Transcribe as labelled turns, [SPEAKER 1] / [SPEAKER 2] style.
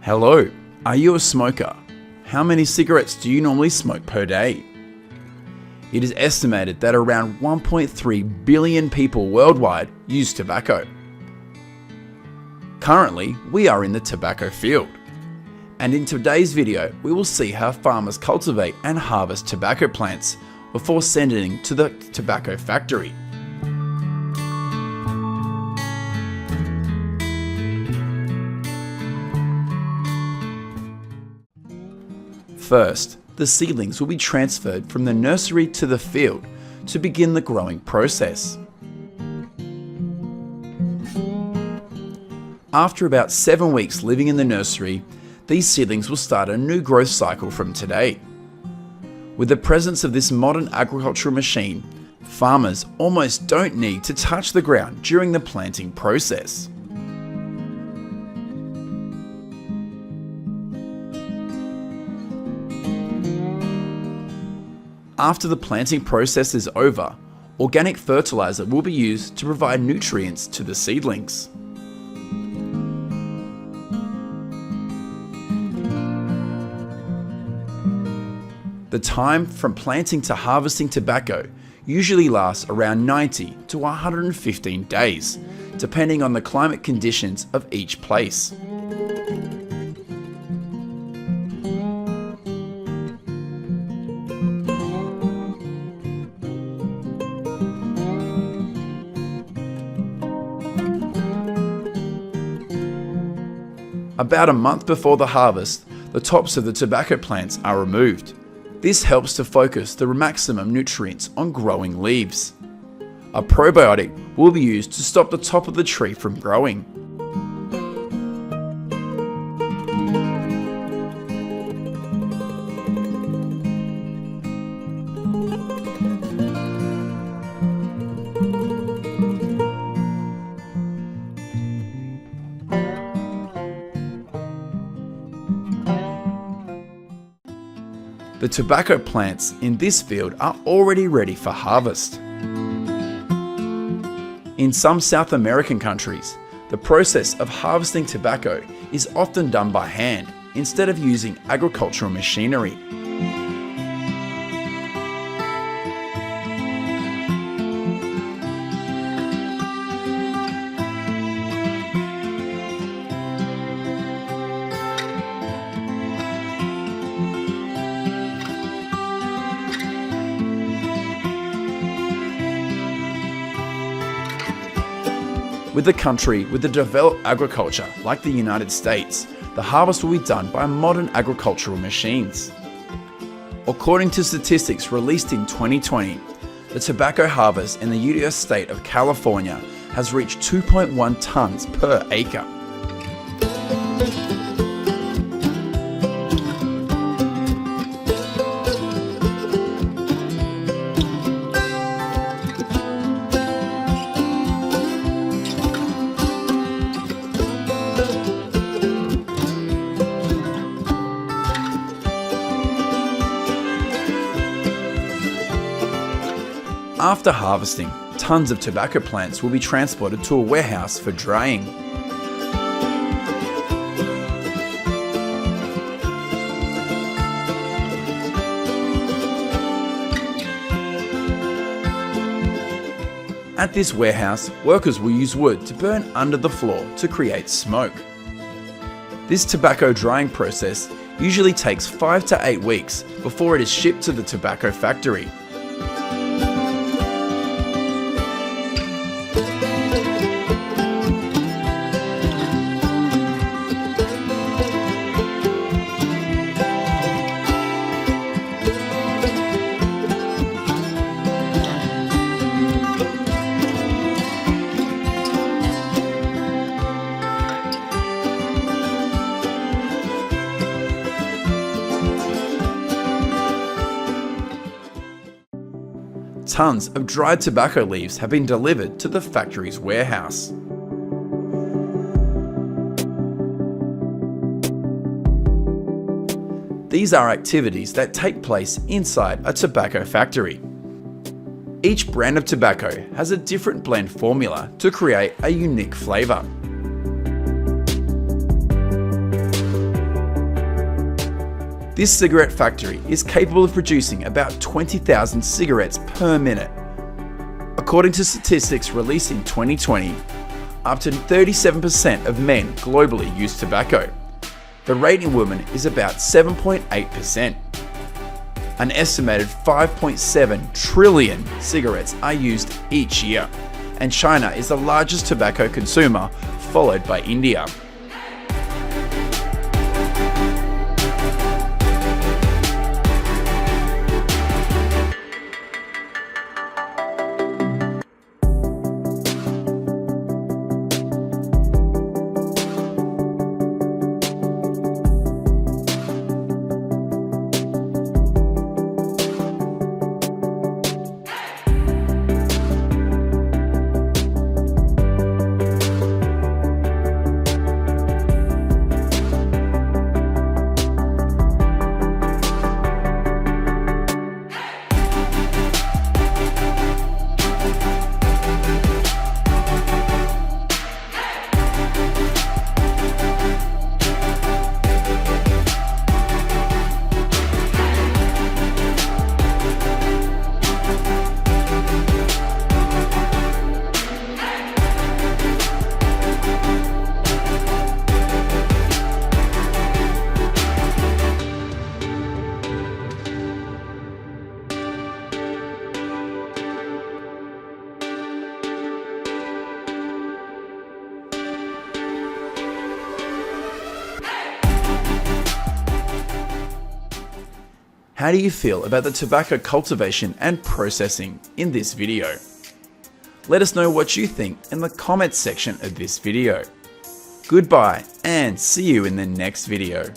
[SPEAKER 1] Hello, are you a smoker? How many cigarettes do you normally smoke per day? It is estimated that around 1.3 billion people worldwide use tobacco. Currently, we are in the tobacco field. And in today's video, we will see how farmers cultivate and harvest tobacco plants before sending to the tobacco factory. First, the seedlings will be transferred from the nursery to the field to begin the growing process. After about 7 weeks living in the nursery, these seedlings will start a new growth cycle from today. With the presence of this modern agricultural machine, farmers almost don't need to touch the ground during the planting process. After the planting process is over, organic fertilizer will be used to provide nutrients to the seedlings. The time from planting to harvesting tobacco usually lasts around 90 to 115 days, depending on the climate conditions of each place. About a month before the harvest, the tops of the tobacco plants are removed. This helps to focus the maximum nutrients on growing leaves. A probiotic will be used to stop the top of the tree from growing. The tobacco plants in this field are already ready for harvest. In some South American countries, the process of harvesting tobacco is often done by hand instead of using agricultural machinery. With a country with a developed agriculture like the United States, the harvest will be done by modern agricultural machines. According to statistics released in 2020, the tobacco harvest in the US state of California has reached 2.1 tons per acre. After harvesting, tons of tobacco plants will be transported to a warehouse for drying. At this warehouse, workers will use wood to burn under the floor to create smoke. This tobacco drying process usually takes 5 to 8 weeks before it is shipped to the tobacco factory. Tons of dried tobacco leaves have been delivered to the factory's warehouse. These are activities that take place inside a tobacco factory. Each brand of tobacco has a different blend formula to create a unique flavour. This cigarette factory is capable of producing about 20,000 cigarettes per minute. According to statistics released in 2020, up to 37% of men globally use tobacco. The rate in women is about 7.8%. An estimated 5.7 trillion cigarettes are used each year, and China is the largest tobacco consumer, followed by India. How do you feel about the tobacco cultivation and processing in this video? Let us know what you think in the comments section of this video. Goodbye and see you in the next video.